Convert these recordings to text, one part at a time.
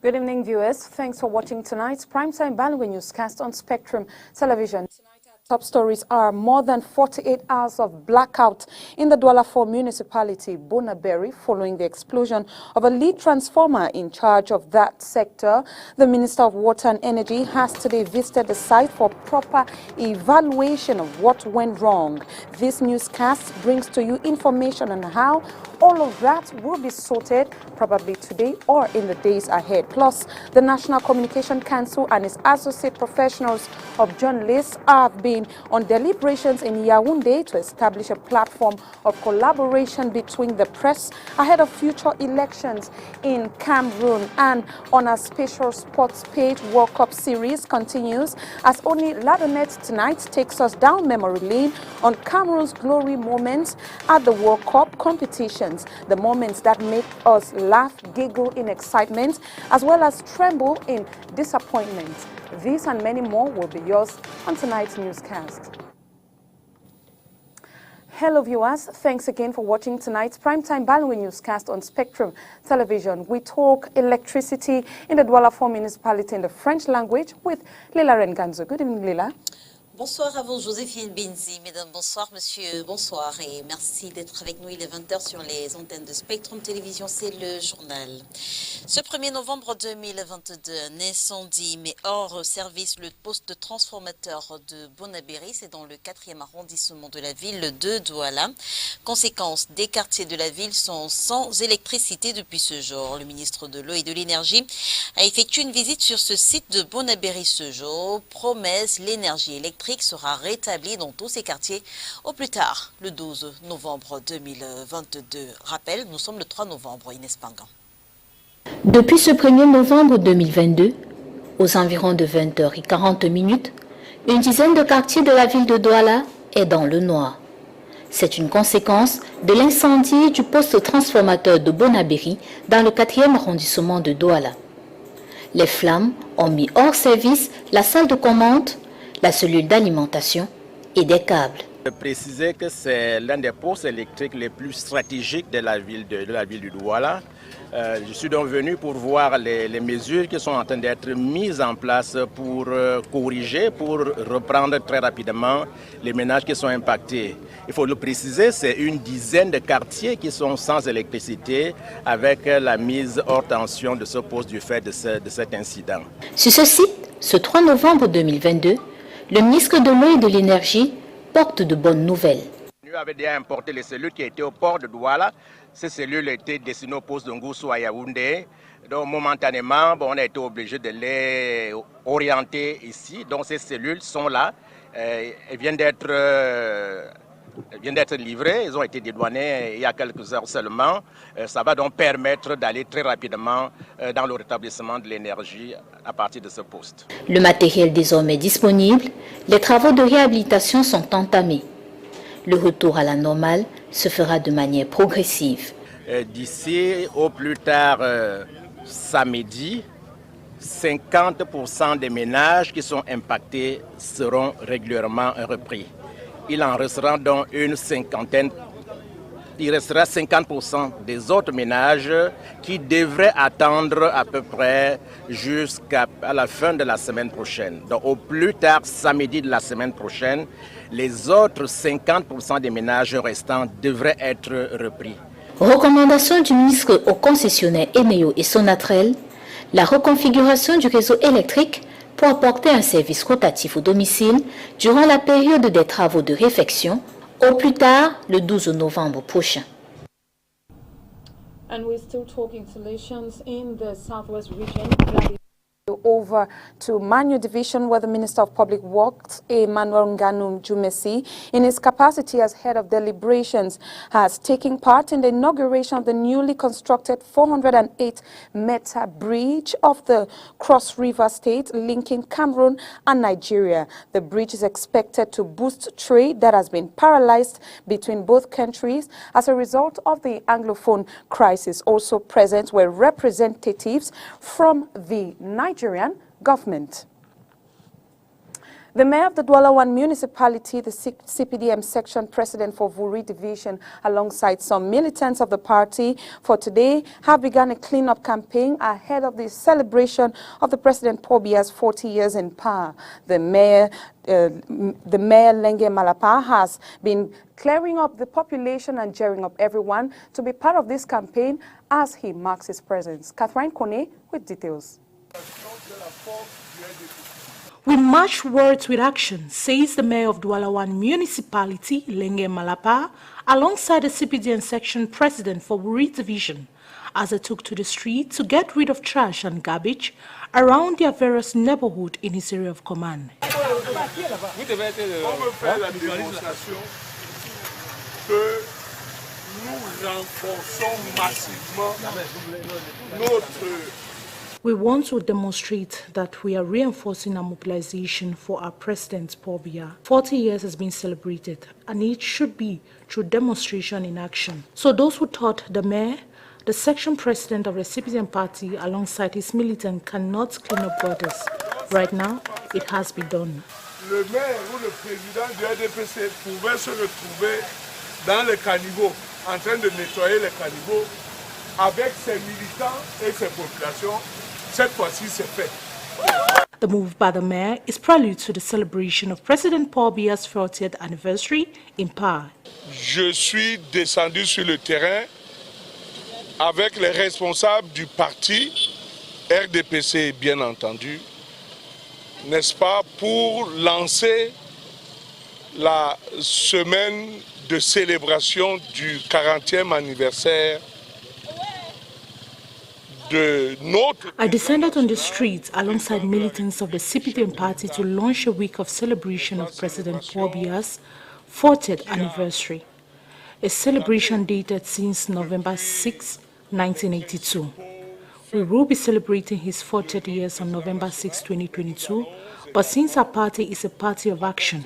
Good evening, viewers. Thanks for watching tonight's Primetime Balogun newscast on Spectrum Television. Top stories are more than 48 hours of blackout in the Douala 4 municipality, Bonaberi, following the explosion of a lead transformer in charge of that sector. The Minister of Water and Energy has today visited the site for proper evaluation of what went wrong. This newscast brings to you information on how all of that will be sorted probably today or in the days ahead. Plus, the National Communication Council and its associate professionals of journalists have been on deliberations in Yaoundé to establish a platform of collaboration between the press ahead of future elections in Cameroon. And on our special sports page, World Cup series continues as only Ladonet tonight takes us down memory lane on Cameroon's glory moments at the World Cup competition. The moments that make us laugh, giggle in excitement, as well as tremble in disappointment. These and many more will be yours on tonight's newscast. Hello viewers, thanks again for watching tonight's Primetime Balogun newscast on Spectrum Television. We talk electricity in the Douala 4 municipality in the French language with Lila Renganzo. Good evening, Lila. Bonsoir à vous, Joséphine Benzi. Mesdames, bonsoir, monsieur, bonsoir. Et merci d'être avec nous. Il est 20h sur les antennes de Spectrum Télévision. C'est le journal. Ce 1er novembre 2022, un incendie met hors service le poste de transformateur de Bonaberi. C'est dans le 4e arrondissement de la ville de Douala. Conséquence, des quartiers de la ville sont sans électricité depuis ce jour. Le ministre de l'Eau et de l'Énergie a effectué une visite sur ce site de Bonaberi ce jour. Promesse, l'énergie électrique sera rétabli dans tous ces quartiers au plus tard, le 12 novembre 2022. Rappel, nous sommes le 3 novembre, Inès Pangan. Depuis ce 1er novembre 2022, aux environs de 20h40, une dizaine de quartiers de la ville de Douala est dans le noir. C'est une conséquence de l'incendie du poste transformateur de Bonaberi dans le 4e arrondissement de Douala. Les flammes ont mis hors service la salle de commande, la cellule d'alimentation et des câbles. Je précisais que c'est l'un des postes électriques les plus stratégiques de la ville de Douala. Je suis donc venu pour voir les mesures qui sont en train d'être mises en place pour corriger, pour reprendre très rapidement les ménages qui sont impactés. Il faut le préciser, c'est une dizaine de quartiers qui sont sans électricité avec la mise hors tension de ce poste du fait de cet incident. Sur ce site, ce 3 novembre 2022, le ministre de l'Eau et de l'Énergie porte de bonnes nouvelles. Nous avions déjà importé les cellules qui étaient au port de Douala. Ces cellules étaient destinées au poste de Ngoussou à Yaoundé. Donc momentanément, on a été obligé de les orienter ici. Donc ces cellules sont là. Elles viennent d'être livrées. Elles ont été dédouanées il y a quelques heures seulement. Ça va donc permettre d'aller très rapidement dans le rétablissement de l'énergie à partir de ce poste. Le matériel désormais disponible, les travaux de réhabilitation sont entamés. Le retour à la normale se fera de manière progressive. D'ici au plus tard samedi, 50% des ménages qui sont impactés seront régulièrement repris. Il en restera donc une cinquantaine. Il restera 50% des autres ménages qui devraient attendre à peu près jusqu'à la fin de la semaine prochaine. Donc au plus tard samedi de la semaine prochaine, les autres 50% des ménages restants devraient être repris. Recommandation du ministre aux concessionnaires Eneo et Sonatrel, la reconfiguration du réseau électrique pour apporter un service rotatif au domicile durant la période des travaux de réfection, au plus tard le 12 novembre prochain. And we're still talking solutions in the southwest region. Over to Manu Division, where the Minister of Public Works, Emmanuel Ngannou Jumesi, in his capacity as head of deliberations, has taken part in the inauguration of the newly constructed 408-meter bridge of the Cross River State linking Cameroon and Nigeria. The bridge is expected to boost trade that has been paralyzed between both countries as a result of the Anglophone crisis. Also present were representatives from the Nigerian government. The mayor of the Douala 1 municipality, the CPDM section president for Vuri division, alongside some militants of the party for today, have begun a clean-up campaign ahead of the celebration of the President Paul Biya's 40 years in power. The mayor Lenge Malapa has been clearing up the population and gearing up everyone to be part of this campaign as he marks his presence. Catherine Kone with details. We match words with action, says the mayor of Douala 1 municipality, Lenge Malapa, alongside the CPDM section president for Wuri division, as they took to the street to get rid of trash and garbage around their various neighborhoods in his area of command. We want to demonstrate that we are reinforcing our mobilization for our President Paul Biya. 40 years has been celebrated, and it should be through demonstration in action. So those who thought the mayor, the section president of the CPDM party alongside his militant cannot clean up gutters, right now it has been done. Le maire ou le président du RDPC pouvait se retrouver dans les caniveaux, en train de nettoyer les caniveaux avec ses militants et ses populations. Cette fois-ci, c'est fait. The move by the mayor is prelude to the celebration of President Paul Biya's 40th anniversary in power. Je suis descendu sur le terrain avec les responsables du parti, RDPC bien entendu, n'est-ce pas, pour lancer la semaine de célébration du 40e anniversaire de notre... I descended on the streets alongside militants of the CPDM party to launch a week of celebration of President Paul Biya's 40th anniversary, a celebration dated since November 6, 1982. We will be celebrating his 40th years on November 6, 2022, but since our party is a party of action,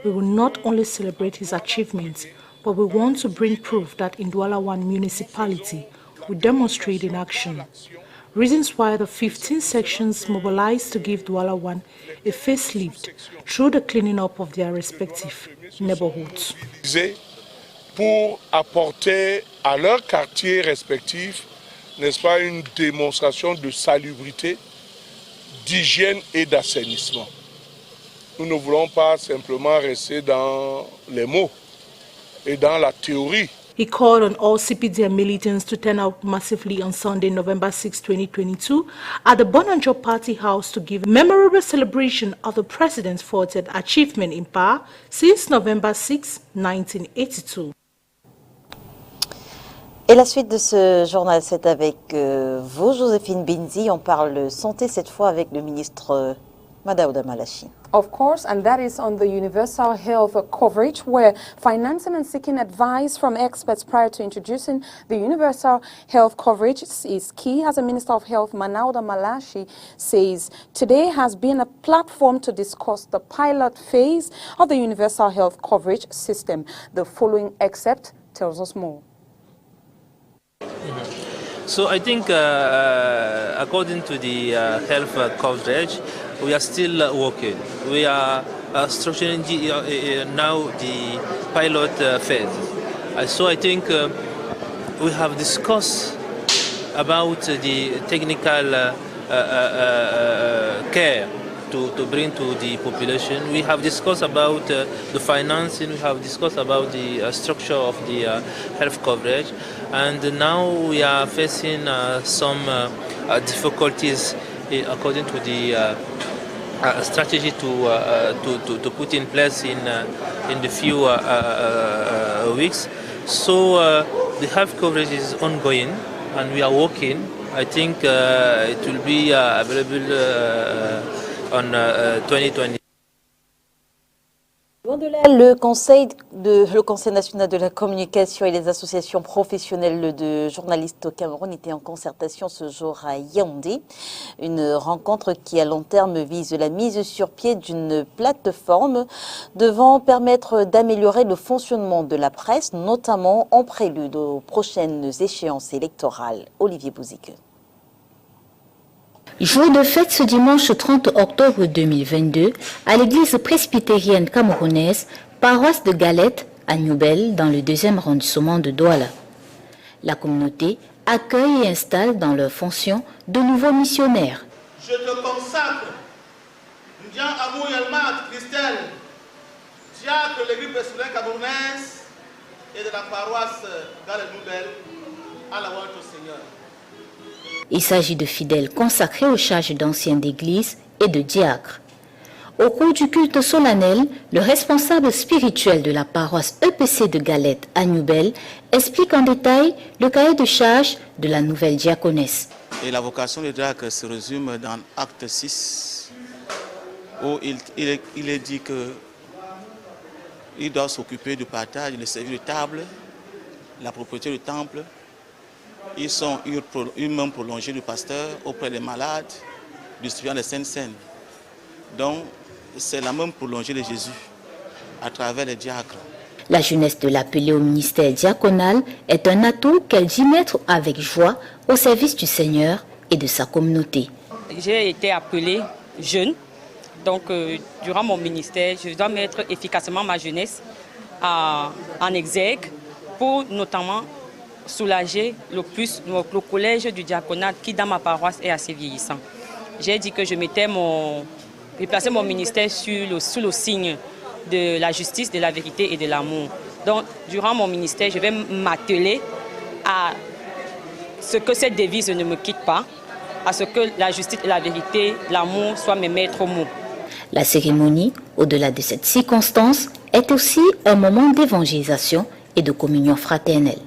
we will not only celebrate his achievements, but we want to bring proof that in Douala 1 municipality, we demonstrate in action. Reasons why the 15 sections mobilized to give Douala 1 a facelift through the cleaning up of their respective neighborhoods. Pour apporter à leur quartier respectif, n'est-ce pas, une démonstration de salubrité, d'hygiène et d'assainissement. Nous ne voulons pas simplement rester dans les mots et dans la théorie. He called on all CPDM militants to turn out massively on Sunday, November 6, 2022, at the Bonanjo Party House to give a memorable celebration of the President's 40th achievement in power since November 6, 1982. Et la suite de ce journal, c'est avec vous, Joséphine Binzi. On parle santé cette fois avec le ministre Madaouda Malachi. Of course, and that is on the universal health coverage, where financing and seeking advice from experts prior to introducing the universal health coverage is key. As the Minister of Health, Madaouda Malachi, says, today has been a platform to discuss the pilot phase of the universal health coverage system. The following excerpt tells us more. So I think according to the health coverage, we are still working. We are structuring now the pilot phase. So I think we have discussed about the technical care to bring to the population. We have discussed about the financing, we have discussed about the structure of the health coverage, and now we are facing some difficulties according to the strategy to put in place in the few weeks. So the health coverage is ongoing and we are working. I think it will be available on 2020. Le Conseil national de la communication et les associations professionnelles de journalistes au Cameroun étaient en concertation ce jour à Yaoundé. Une rencontre qui à long terme vise la mise sur pied d'une plateforme devant permettre d'améliorer le fonctionnement de la presse, notamment en prélude aux prochaines échéances électorales. Olivier Bouzike. Jour de fête ce dimanche 30 octobre 2022 à l'église presbytérienne camerounaise, paroisse de Galette à Newbel dans le 2e arrondissement de Douala. La communauté accueille et installe dans leurs fonctions de nouveaux missionnaires. Je te consacre, Ndian Amou Yalmat, Christelle, diacre de l'église presbytérienne camerounaise et de la paroisse Galette Newbel, à la voix du Seigneur. Il s'agit de fidèles consacrés aux charges d'anciens d'église et de diacres. Au cours du culte solennel, le responsable spirituel de la paroisse EPC de Galette à Newbel explique en détail le cahier de charge de la nouvelle diaconesse. Et la vocation du diacre se résume dans Acte 6, où il est dit qu'il doit s'occuper du partage, du service de table, la propriété du temple. Ils sont une main prolongée du pasteur auprès des malades, distribuant les saintes scènes. Donc, c'est la main prolongée de Jésus à travers les diacres. La jeunesse de l'appelée au ministère diaconal est un atout qu'elle dit mettre avec joie au service du Seigneur et de sa communauté. J'ai été appelée jeune, donc durant mon ministère, je dois mettre efficacement ma jeunesse en exergue pour notamment soulager le plus le collège du diaconat qui dans ma paroisse est assez vieillissant. J'ai dit que je plaçais mon ministère sous le signe de la justice, de la vérité et de l'amour. Donc durant mon ministère, je vais m'atteler à ce que cette devise ne me quitte pas, à ce que la justice, la vérité, l'amour soient mes maîtres mots. La cérémonie, au-delà de cette circonstance, est aussi un moment d'évangélisation et de communion fraternelle.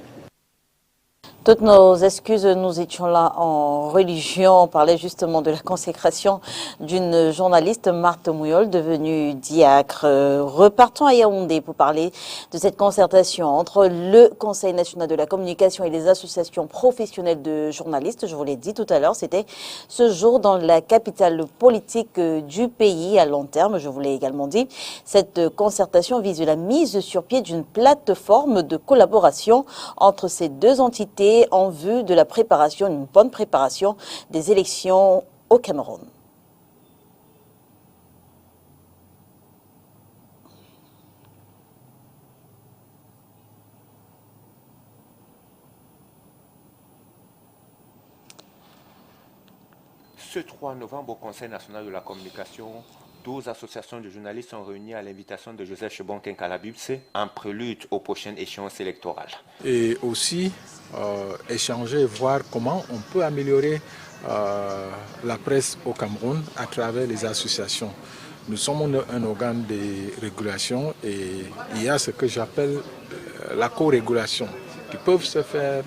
Toutes nos excuses, nous étions là en religion. On parlait justement de la consécration d'une journaliste, Marthe Mouyol, devenue diacre. Repartons à Yaoundé pour parler de cette concertation entre le Conseil national de la communication et les associations professionnelles de journalistes. Je vous l'ai dit tout à l'heure, c'était ce jour dans la capitale politique du pays à long terme. Je vous l'ai également dit, cette concertation vise la mise sur pied d'une plateforme de collaboration entre ces deux entités en vue de la préparation, une bonne préparation des élections au Cameroun. Ce 3 novembre, au Conseil national de la communication, 12 associations de journalistes sont réunies à l'invitation de Joseph Chebon-Kenkala-Bibse en prélude aux prochaines échéances électorales. Et aussi échanger, voir comment on peut améliorer la presse au Cameroun à travers les associations. Nous sommes un organe de régulation et il y a ce que j'appelle la co-régulation qui peuvent se faire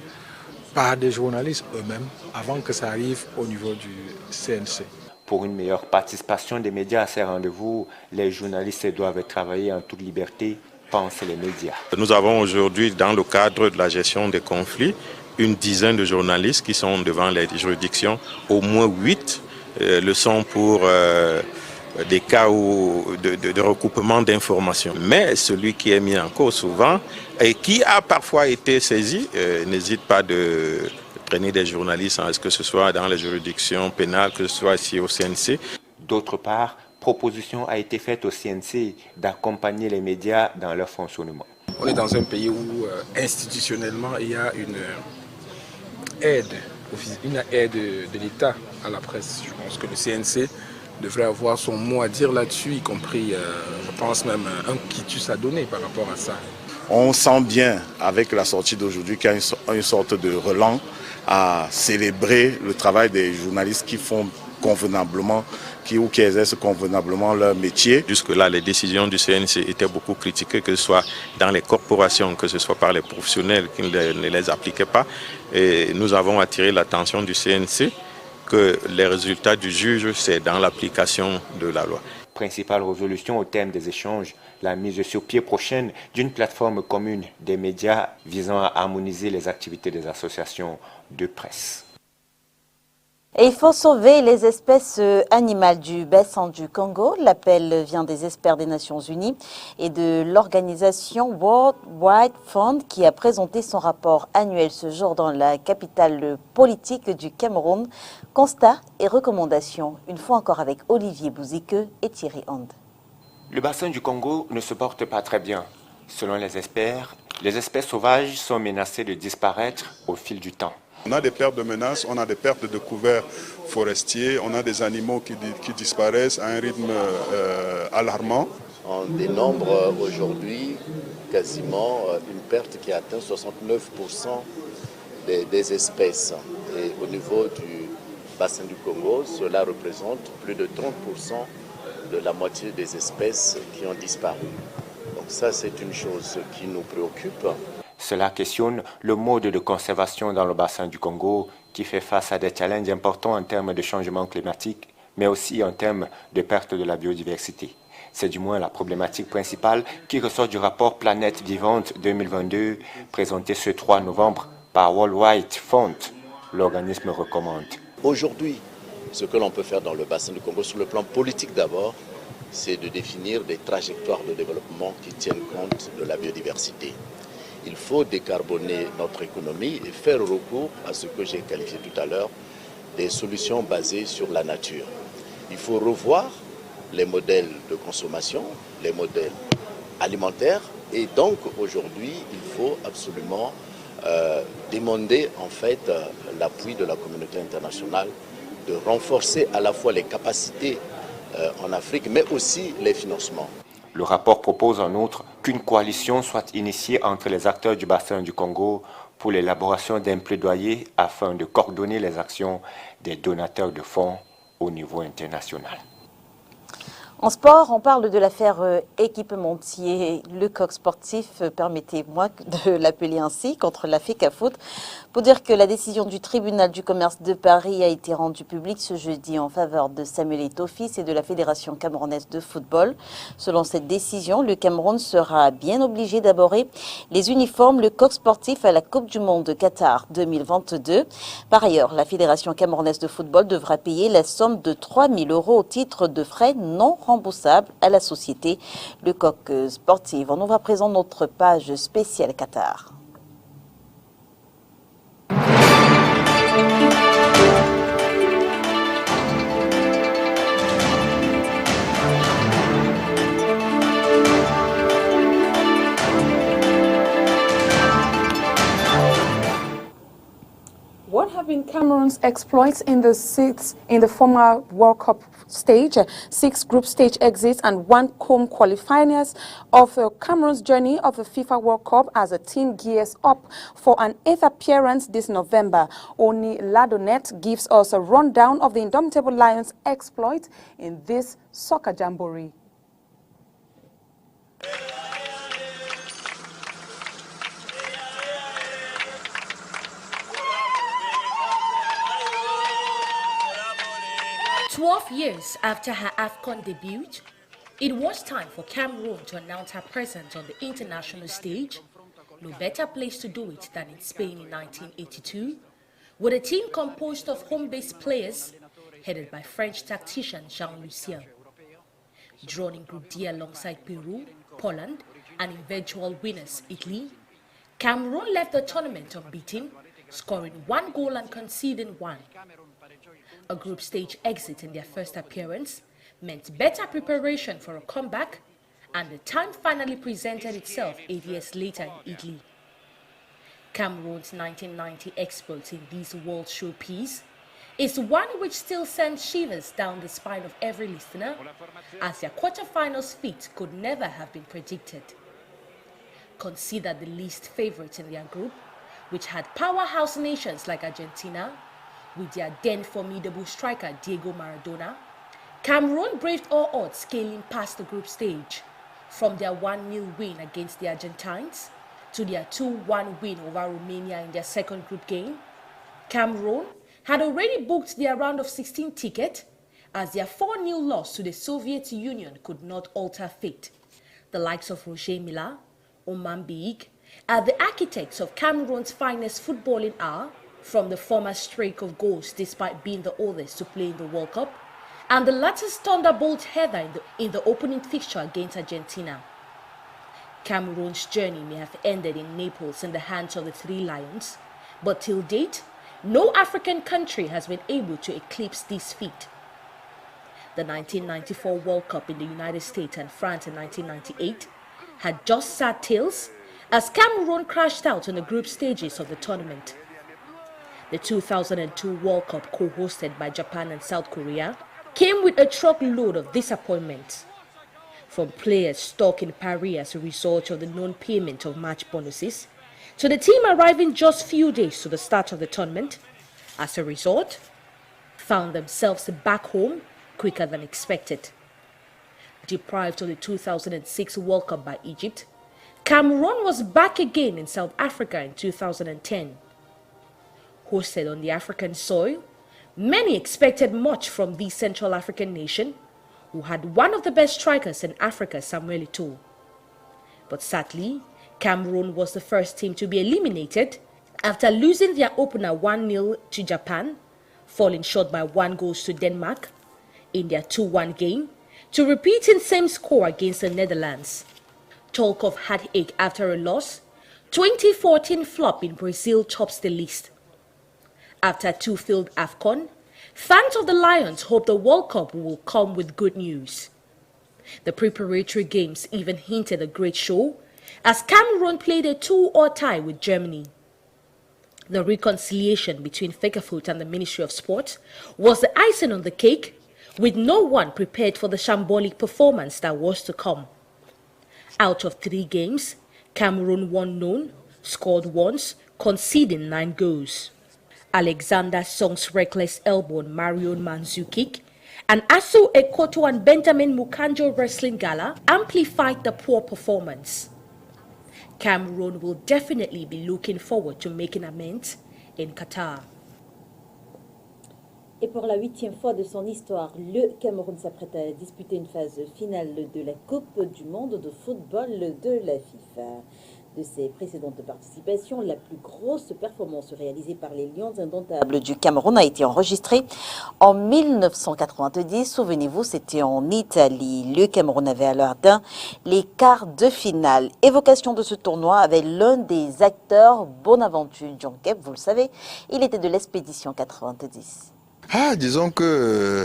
par des journalistes eux-mêmes avant que ça arrive au niveau du CNC. Pour une meilleure participation des médias à ces rendez-vous, les journalistes doivent travailler en toute liberté, pensent les médias. Nous avons aujourd'hui, dans le cadre de la gestion des conflits, une dizaine de journalistes qui sont devant les juridictions. Au moins 8 le sont pour des cas de recoupement d'informations. Mais celui qui est mis en cause souvent et qui a parfois été saisi n'hésite pas de traîner des journalistes, que ce soit dans les juridictions pénales, que ce soit ici au CNC. D'autre part, proposition a été faite au CNC d'accompagner les médias dans leur fonctionnement. On est dans un pays où institutionnellement il y a une aide de l'État à la presse. Je pense que le CNC devrait avoir son mot à dire là-dessus, y compris, je pense même, un quitus à donner par rapport à ça. On sent bien avec la sortie d'aujourd'hui qu'il y a une sorte de relan à célébrer le travail des journalistes qui font convenablement, qui exercent convenablement leur métier. Jusque-là, les décisions du CNC étaient beaucoup critiquées, que ce soit dans les corporations, que ce soit par les professionnels qui ne les appliquaient pas. Et nous avons attiré l'attention du CNC que les résultats du juge, c'est dans l'application de la loi. Principale résolution au terme des échanges, la mise sur pied prochaine d'une plateforme commune des médias visant à harmoniser les activités des associations de presse. Et il faut sauver les espèces animales du bassin du Congo. L'appel vient des experts des Nations Unies et de l'organisation World Wide Fund qui a présenté son rapport annuel ce jour dans la capitale politique du Cameroun. Constats et recommandations, une fois encore avec Olivier Bouzike et Thierry Hand. Le bassin du Congo ne se porte pas très bien. Selon les experts, les espèces sauvages sont menacées de disparaître au fil du temps. On a des pertes de menaces, on a des pertes de couverts forestiers, on a des animaux qui disparaissent à un rythme alarmant. On dénombre aujourd'hui quasiment une perte qui atteint 69% des espèces. Et au niveau du bassin du Congo, cela représente plus de 30% de la moitié des espèces qui ont disparu. Donc ça, c'est une chose qui nous préoccupe. Cela questionne le mode de conservation dans le bassin du Congo qui fait face à des challenges importants en termes de changement climatique, mais aussi en termes de perte de la biodiversité. C'est du moins la problématique principale qui ressort du rapport Planète Vivante 2022 présenté ce 3 novembre par World Wide Fund. L'organisme recommande. Aujourd'hui, ce que l'on peut faire dans le bassin du Congo, sur le plan politique d'abord, c'est de définir des trajectoires de développement qui tiennent compte de la biodiversité. Il faut décarboner notre économie et faire recours à ce que j'ai qualifié tout à l'heure des solutions basées sur la nature. Il faut revoir les modèles de consommation, les modèles alimentaires et donc aujourd'hui il faut absolument demander en fait l'appui de la communauté internationale de renforcer à la fois les capacités en Afrique mais aussi les financements. Le rapport propose en outre qu'une coalition soit initiée entre les acteurs du bassin du Congo pour l'élaboration d'un plaidoyer afin de coordonner les actions des donateurs de fonds au niveau international. En sport, on parle de l'affaire équipementier Lecoq Sportif, permettez-moi de l'appeler ainsi, contre la FECAFOOT, pour dire que la décision du tribunal du commerce de Paris a été rendue publique ce jeudi en faveur de Samuel Eto'o fils et de la Fédération camerounaise de football. Selon cette décision, le Cameroun sera bien obligé d'aborder les uniformes Lecoq Sportif à la Coupe du Monde de Qatar 2022. Par ailleurs, la Fédération camerounaise de football devra payer la somme de 3 000 € au titre de frais non remboursable à la société Lecoq Sportive. On ouvre à présent notre page spéciale Qatar. What have been Cameroon's exploits in the former World Cup stage, 6 group stage exits and 1 home qualifiers of Cameroon's journey of the FIFA World Cup as a team gears up for an 8th appearance this November? Oni Ladonet gives us a rundown of the Indomitable Lions' exploit in this soccer jamboree. Years after her AFCON debut, it was time for Cameroon to announce her presence on the international stage. No better place to do it than in Spain in 1982, with a team composed of home-based players headed by French tactician Jean Lucien. Drawn in Group D alongside Peru, Poland, and eventual winners Italy, Cameroon left the tournament unbeaten, scoring 1 goal and conceding 1. A group stage exit in their first appearance meant better preparation for a comeback, and the time finally presented itself 8 years later in Italy. Cameroon's 1990 exploit in this world showpiece is one which still sends shivers down the spine of every listener, as their quarterfinals feat could never have been predicted. Considered the least favourites in their group, which had powerhouse nations like Argentina, with their then formidable striker Diego Maradona, Cameroon braved all odds scaling past the group stage, from their 1-0 win against the Argentines to their 2-1 win over Romania in their second group game. Cameroon had already booked their round of 16 ticket, as their 4-0 loss to the Soviet Union could not alter fate. The likes of Roger Mila, Oman Big, are the architects of Cameroon's finest footballing hour, from the former streak of goals despite being the oldest to play in the World Cup, and the latter's thunderbolt header in the opening fixture against Argentina. Cameroon's journey may have ended in Naples in the hands of the Three Lions, but till date, no African country has been able to eclipse this feat. The 1994 World Cup in the United States and France in 1998 had just sad tales as Cameroon crashed out in the group stages of the tournament. The 2002 World Cup, co-hosted by Japan and South Korea, came with a truckload of disappointment. From players stuck in Paris as a result of the non-payment of match bonuses, to the team arriving just few days to the start of the tournament, as a result, found themselves back home quicker than expected. Deprived of the 2006 World Cup by Egypt, Cameroon was back again in South Africa in 2010. Hosted on the African soil, many expected much from the Central African nation, who had one of the best strikers in Africa, Samuel Eto'o. But sadly, Cameroon was the first team to be eliminated after losing their opener 1-0 to Japan, falling short by 1 goal to Denmark in their 2-1 game, to repeat in same score against the Netherlands. Talk of heartache after a loss, 2014 flop in Brazil tops the list. After 2 failed AFCON, fans of the Lions hope the World Cup will come with good news. The preparatory games even hinted a great show as Cameroon played a 2-or-tie with Germany. The reconciliation between Fecafoot and the Ministry of Sport was the icing on the cake, with no one prepared for the shambolic performance that was to come. Out of 3 games, Cameroon won none, scored once, conceding 9 goals. Alexander Song's reckless elbow on Marion Manzu kick, and Asu Ekoto and Benjamin Mukanjo wrestling gala amplified the poor performance. Cameroon will definitely be looking forward to making amends in Qatar. Et pour la 8e fois de son histoire, le Cameroun s'apprête à disputer une phase finale de la Coupe du monde de football de la FIFA. De ses précédentes participations, la plus grosse performance réalisée par les Lions indomptables du Cameroun a été enregistrée en 1990. Souvenez-vous, c'était en Italie. Le Cameroun avait alors atteint les quarts de finale. Évocation de ce tournoi avec l'un des acteurs, Bonaventure Djonkep, vous le savez, il était de l'expédition 90. Disons que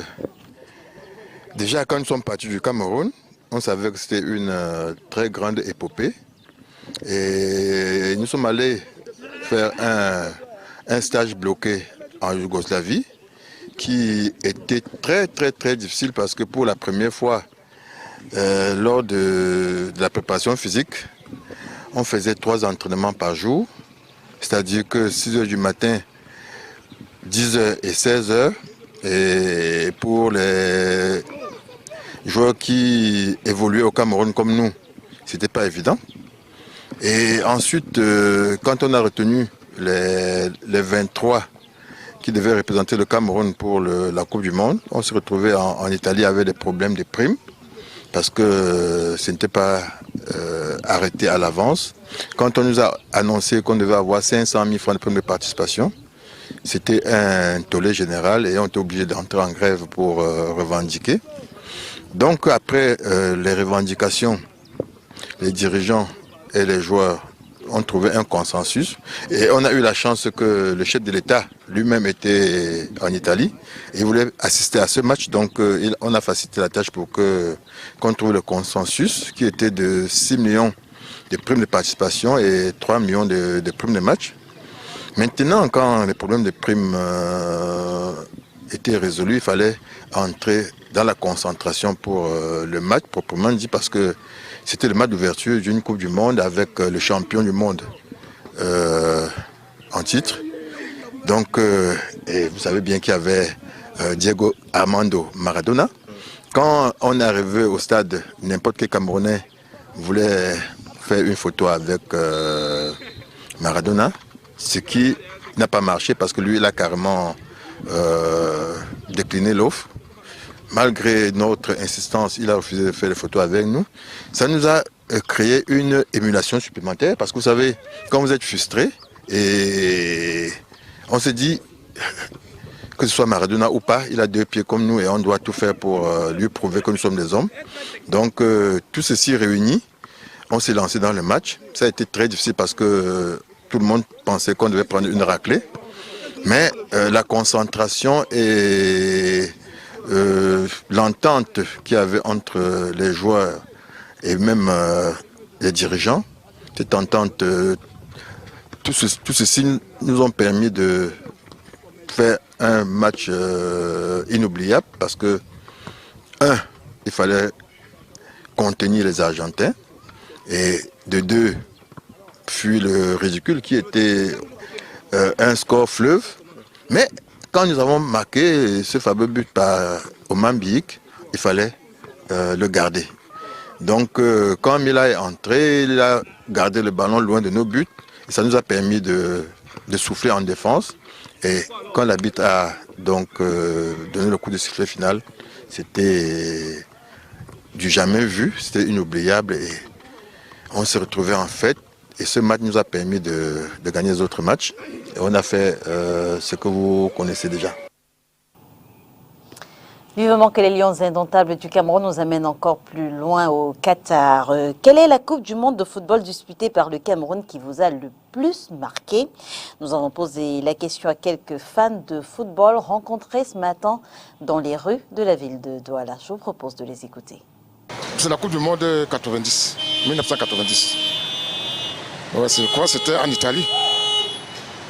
déjà quand nous sommes partis du Cameroun, on savait que c'était une très grande épopée. Et nous sommes allés faire un stage bloqué en Yougoslavie qui était très difficile parce que pour la première fois lors de la préparation physique, on faisait 3 entraînements par jour, c'est-à-dire que 6 h du matin, 10 h et 16 h, et pour les joueurs qui évoluaient au Cameroun comme nous, c'était pas évident. Et ensuite, quand on a retenu les 23 qui devaient représenter le Cameroun pour la Coupe du Monde, on s'est retrouvé en Italie avec des problèmes de primes parce que ce n'était pas arrêté à l'avance. Quand on nous a annoncé qu'on devait avoir 500 000 francs de prime de participation, c'était un tollé général et on était obligé d'entrer en grève pour revendiquer. Donc après les revendications, les dirigeants et les joueurs ont trouvé un consensus et on a eu la chance que le chef de l'État lui-même était en Italie et il voulait assister à ce match, donc on a facilité la tâche pour qu'on trouve le consensus qui était de 6 millions de primes de participation et 3 millions de primes de match. Maintenant, quand les problèmes de primes étaient résolus, il fallait entrer dans la concentration pour le match proprement dit parce que c'était le match d'ouverture d'une Coupe du Monde avec le champion du monde en titre. Donc, et vous savez bien qu'il y avait Diego Armando Maradona. Quand on est arrivé au stade, n'importe quel Camerounais voulait faire une photo avec Maradona, ce qui n'a pas marché parce que lui, il a carrément décliné l'offre. Malgré notre insistance, il a refusé de faire les photos avec nous. Ça nous a créé une émulation supplémentaire parce que vous savez, quand vous êtes frustré et On s'est dit, que ce soit Maradona ou pas, il a 2 pieds comme nous et on doit tout faire pour lui prouver que nous sommes des hommes. Donc tout ceci réuni, on s'est lancé dans le match. Ça a été très difficile parce que tout le monde pensait qu'on devait prendre une raclée. Mais la concentration et l'entente qu'il y avait entre les joueurs et même les dirigeants, cette entente, tout ceci nous ont permis de faire un match inoubliable parce que, il fallait contenir les Argentins et de 2, fuir le ridicule qui était un score fleuve. Mais quand nous avons marqué ce fameux but par Oman Biyik, il fallait le garder. Donc quand Mila est entré, il a gardé le ballon loin de nos buts et ça nous a permis de souffler en défense. Et quand l'arbitre a donc donné le coup de sifflet final, c'était du jamais vu, c'était inoubliable et on s'est retrouvés en fête. Et ce match nous a permis de gagner les autres matchs. Et on a fait ce que vous connaissez déjà. Vivement que les Lions indomptables du Cameroun nous amènent encore plus loin au Qatar. Quelle est la Coupe du monde de football disputée par le Cameroun qui vous a le plus marqué? Nous avons posé la question à quelques fans de football rencontrés ce matin dans les rues de la ville de Douala. Je vous propose de les écouter. C'est la Coupe du monde 1990. Ouais, je crois que c'était en Italie,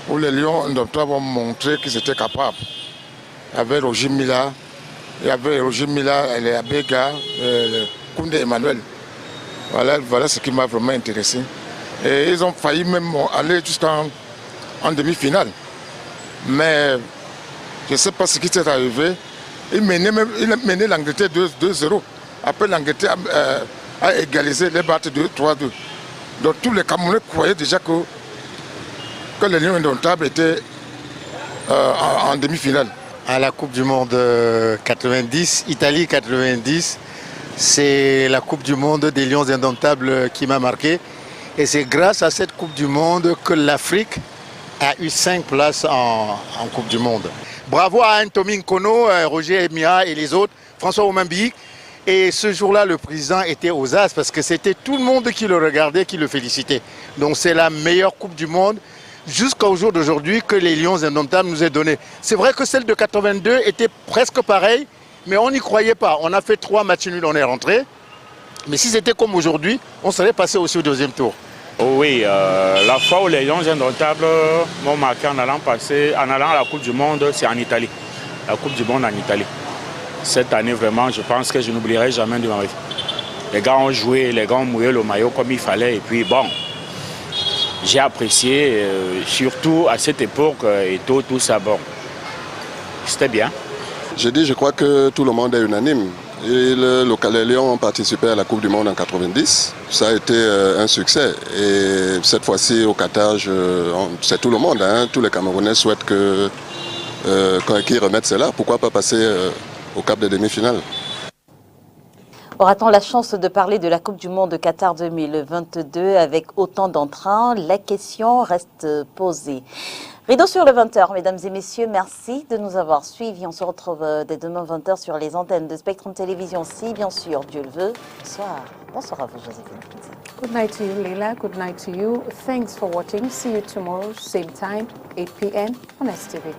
où les Lions indomptables ont montré qu'ils étaient capables. Il y avait Roger Mila, les Abega, Koundé Emmanuel. Voilà ce qui m'a vraiment intéressé. Et ils ont failli même aller jusqu'en demi-finale. Mais je ne sais pas ce qui s'est arrivé. Ils menaient l'Angleterre 2-0. Après, l'Angleterre a égalisé les battes 3-2. Donc tous les Camerounais croyaient déjà que les Lions indomptables étaient en demi-finale. À la Coupe du Monde 90, Italie 90, c'est la Coupe du Monde des Lions indomptables qui m'a marqué. Et c'est grâce à cette Coupe du Monde que l'Afrique a eu 5 places en Coupe du Monde. Bravo à Antoine Kono, Roger Emia et les autres, François Oman Biyik. Et ce jour-là, le président était aux As parce que c'était tout le monde qui le regardait, qui le félicitait. Donc c'est la meilleure Coupe du Monde jusqu'au jour d'aujourd'hui que les Lions indomptables nous aient donné. C'est vrai que celle de 82 était presque pareille, mais on n'y croyait pas. On a fait 3 matchs nuls, on est rentré. Mais si c'était comme aujourd'hui, on serait passé aussi au 2e tour. Oh oui, la fois où les Lions indomptables m'ont marqué en allant à la Coupe du Monde, c'est en Italie. La Coupe du Monde en Italie. Cette année, vraiment, je pense que je n'oublierai jamais de ma vie. Les gars ont joué, les gars ont mouillé le maillot comme il fallait. Et puis bon, j'ai apprécié, surtout à cette époque, et tout ça, bon, c'était bien. Je crois que tout le monde est unanime. Et les Lions ont participé à la Coupe du Monde en 90. Ça a été un succès. Et cette fois-ci, au Qatar, c'est tout le monde. Hein. Tous les Camerounais souhaitent qu'ils remettent cela. Pourquoi pas passer au cap des demi-finales? Aura-t-on la chance de parler de la Coupe du Monde de Qatar 2022 avec autant d'entrain? La question reste posée. Rideau sur le 20h, mesdames et messieurs, merci de nous avoir suivis. On se retrouve dès demain 20h sur les antennes de Spectrum Télévision, si bien sûr Dieu le veut. Bonsoir. Bonsoir à vous, Joséphine. Good night to you, Leila. Good night to you. Thanks for watching. See you tomorrow, same time, 8 p.m. on STV.